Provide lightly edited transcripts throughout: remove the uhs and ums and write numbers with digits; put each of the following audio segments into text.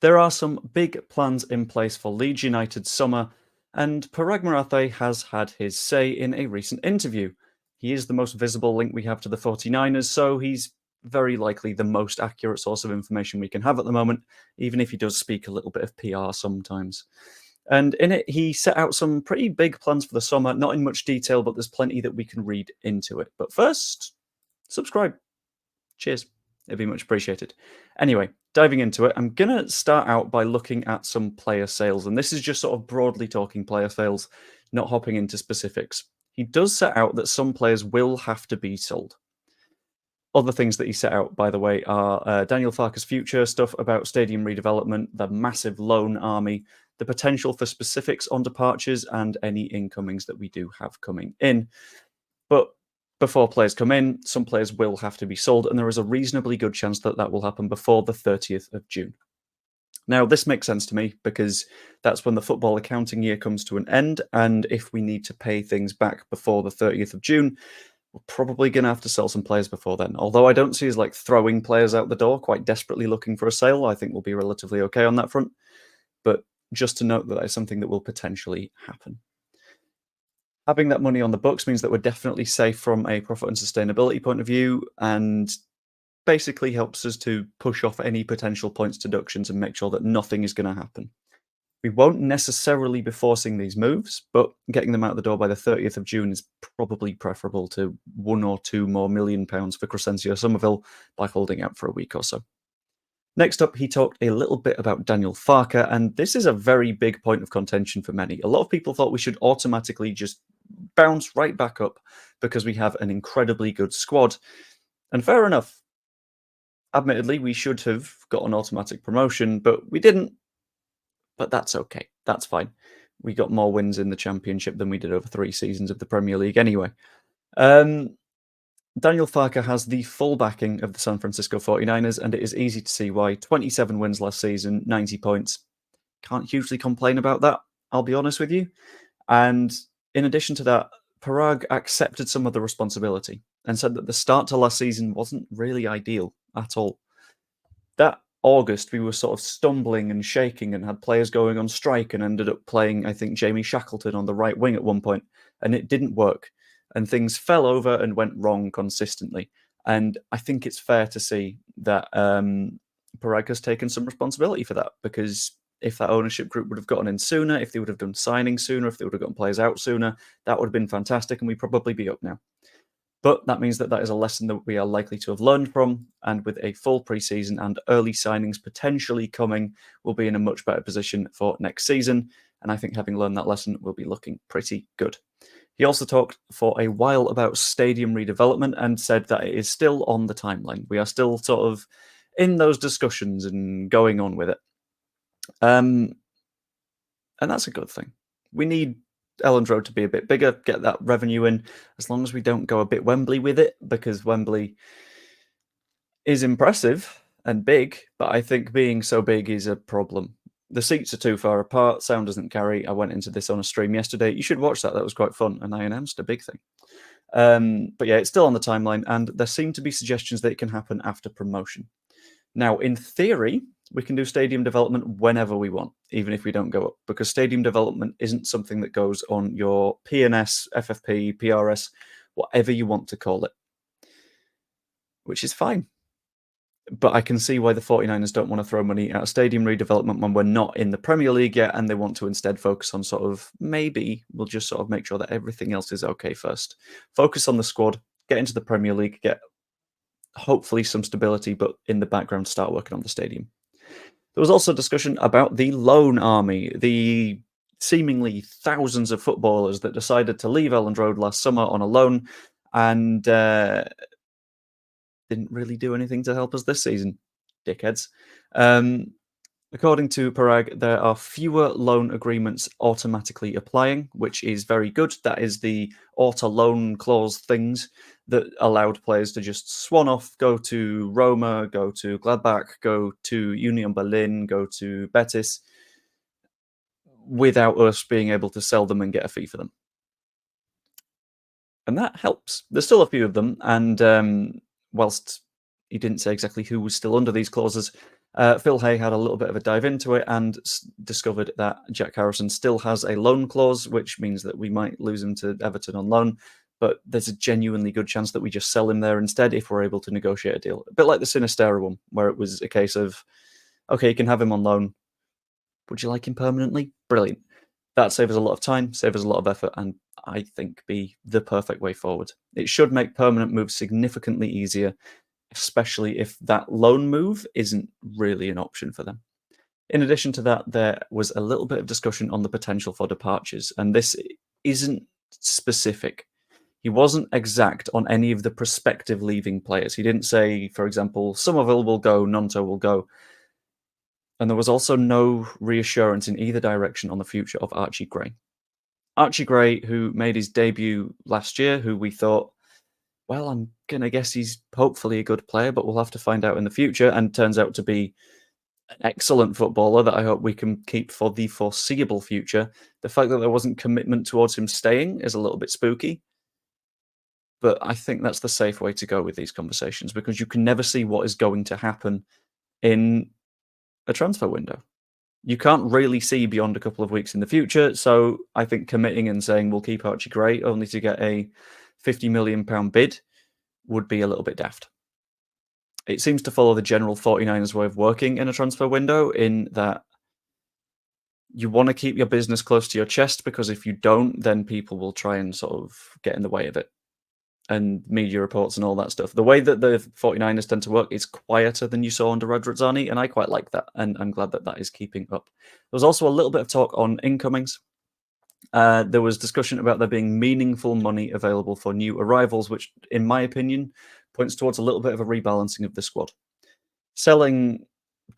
There are some big plans in place for Leeds United's summer, and Paraag Marathe has had his say in a recent interview. He is the most visible link we have to the 49ers, so he's very likely the most accurate source of information we can have at the moment, even if he does speak a little bit of PR sometimes. And in it, he set out some pretty big plans for the summer, not in much detail, but there's plenty that we can read into it. But first, subscribe. Cheers. It'd be much appreciated. Anyway, diving into it, I'm going to start out by looking at some player sales. And this is just sort of broadly talking player sales, not hopping into specifics. He does set out that some players will have to be sold. Other things that he set out, by the way, are Daniel Farke's future stuff about stadium redevelopment, the massive loan army, the potential for specifics on departures, and any incomings that we do have coming in. But before players come in, some players will have to be sold, and there is a reasonably good chance that that will happen before the 30th of June. Now, this makes sense to me because that's when the football accounting year comes to an end, and if we need to pay things back before the 30th of June, we're probably going to have to sell some players before then. Although I don't see us like throwing players out the door, quite desperately looking for a sale. I think we'll be relatively okay on that front. But just to note that is something that will potentially happen. Having that money on the books means that we're definitely safe from a profit and sustainability point of view, and basically helps us to push off any potential points deductions and make sure that nothing is going to happen. We won't necessarily be forcing these moves, but getting them out the door by the 30th of June is probably preferable to £1 or £2 more million for Crescencio Somerville by holding out for a week or so. Next up, he talked a little bit about Daniel Farke, and this is a very big point of contention for many. A lot of people thought we should automatically just bounce right back up because we have an incredibly good squad. And fair enough. Admittedly, we should have got an automatic promotion, but we didn't. But that's okay. That's fine. We got more wins in the Championship than we did over 3 seasons of the Premier League anyway. Daniel Farke has the full backing of the San Francisco 49ers, and it is easy to see why. 27 wins last season, 90 points. Can't hugely complain about that, I'll be honest with you. And in addition to that, Paraag accepted some of the responsibility and said that the start to last season wasn't really ideal at all. That August, we were sort of stumbling and shaking and had players going on strike and ended up playing, I think, Jamie Shackleton on the right wing at one point, and it didn't work. And things fell over and went wrong consistently. And I think it's fair to see that Paraag has taken some responsibility for that, because if that ownership group would have gotten in sooner, if they would have done signings sooner, if they would have gotten players out sooner, that would have been fantastic, and we'd probably be up now. But that means that that is a lesson that we are likely to have learned from, and with a full preseason and early signings potentially coming, we'll be in a much better position for next season. And I think having learned that lesson, we'll be looking pretty good. He also talked for a while about stadium redevelopment and said that it is still on the timeline. We are still sort of in those discussions and going on with it. And that's a good thing. We need Elland Road to be a bit bigger, get that revenue in, as long as we don't go a bit Wembley with it, because Wembley is impressive and big, but I think being so big is a problem. The seats are too far apart, sound doesn't carry. I went into this on a stream yesterday. You should watch that, that was quite fun, and I announced a big thing. But yeah, it's still on the timeline, and there seem to be suggestions that it can happen after promotion. Now, in theory, we can do stadium development whenever we want, even if we don't go up, because stadium development isn't something that goes on your PNS, FFP, PRS, whatever you want to call it, which is fine. But I can see why the 49ers don't want to throw money at a stadium redevelopment when we're not in the Premier League yet, and they want to instead focus on sort of, maybe we'll just sort of make sure that everything else is okay first. Focus on the squad, get into the Premier League, get hopefully some stability, but in the background start working on the stadium. There was also discussion about the loan army, the seemingly thousands of footballers that decided to leave Elland Road last summer on a loan and didn't really do anything to help us this season, dickheads. According to Paraag, there are fewer loan agreements automatically applying, which is very good. That is the auto loan clause things that allowed players to just swan off, go to Roma, go to Gladbach, go to Union Berlin, go to Betis, without us being able to sell them and get a fee for them. And that helps. There's still a few of them, and whilst he didn't say exactly who was still under these clauses, Phil Hay had a little bit of a dive into it and discovered that Jack Harrison still has a loan clause, which means that we might lose him to Everton on loan. But there's a genuinely good chance that we just sell him there instead if we're able to negotiate a deal. A bit like the Sinistera one, where it was a case of, okay, you can have him on loan. Would you like him permanently? Brilliant. That saves us a lot of time, saves us a lot of effort, and I think be the perfect way forward. It should make permanent moves significantly easier, especially if that loan move isn't really an option for them. In addition to that, there was a little bit of discussion on the potential for departures, and this isn't specific. He wasn't exact on any of the prospective leaving players. He didn't say, for example, Somerville will go, Nonto will go. And there was also no reassurance in either direction on the future of Archie Gray. Archie Gray, who made his debut last year, who we thought, well, I'm going to guess he's hopefully a good player, but we'll have to find out in the future, and turns out to be an excellent footballer that I hope we can keep for the foreseeable future. The fact that there wasn't commitment towards him staying is a little bit spooky, but I think that's the safe way to go with these conversations, because you can never see what is going to happen in a transfer window. You can't really see beyond a couple of weeks in the future, so I think committing and saying we'll keep Archie Gray only to get a £50 million bid would be a little bit daft. It seems to follow the general 49ers way of working in a transfer window, in that you want to keep your business close to your chest, because if you don't, then people will try and sort of get in the way of it. And media reports and all that stuff. The way that the 49ers tend to work is quieter than you saw under Radrizzani, and I quite like that, and I'm glad that that is keeping up. There was also a little bit of talk on incomings. There was discussion about there being meaningful money available for new arrivals, which, in my opinion, points towards a little bit of a rebalancing of the squad. Selling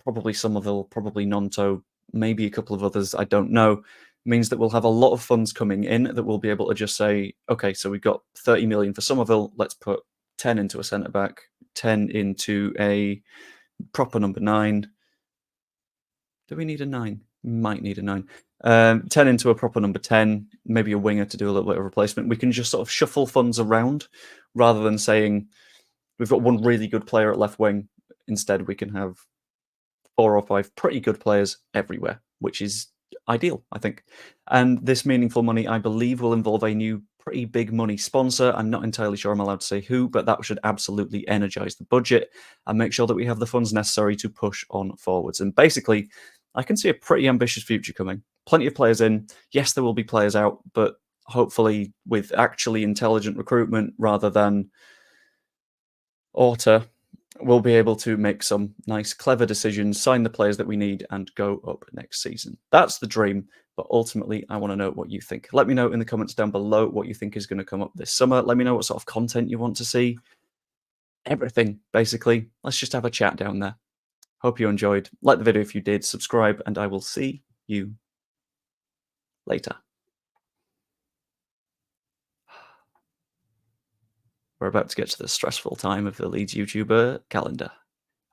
probably Somerville, probably Nonto, maybe a couple of others, I don't know, means that we'll have a lot of funds coming in that we'll be able to just say, okay, so we've got 30 million for Somerville, let's put 10 into a centre back, 10 into a proper number 9. Do we need a 9? Might need a 9. 10 into a proper number 10, maybe a winger to do a little bit of replacement. We can just sort of shuffle funds around rather than saying we've got one really good player at left wing. Instead, we can have 4 or 5 pretty good players everywhere, which is ideal, I think. And this meaningful money, I believe, will involve a new pretty big money sponsor. I'm not entirely sure I'm allowed to say who, but that should absolutely energize the budget and make sure that we have the funds necessary to push on forwards. And basically, I can see a pretty ambitious future coming. Plenty of players in. Yes, there will be players out, but hopefully with actually intelligent recruitment rather than Orta, we'll be able to make some nice, clever decisions, sign the players that we need, and go up next season. That's the dream, but ultimately, I want to know what you think. Let me know in the comments down below what you think is going to come up this summer. Let me know what sort of content you want to see. Everything, basically. Let's just have a chat down there. Hope you enjoyed. Like the video if you did, subscribe, and I will see you later. We're about to get to the stressful time of the Leeds YouTuber calendar.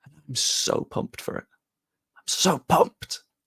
I'm so pumped for it. I'm so pumped.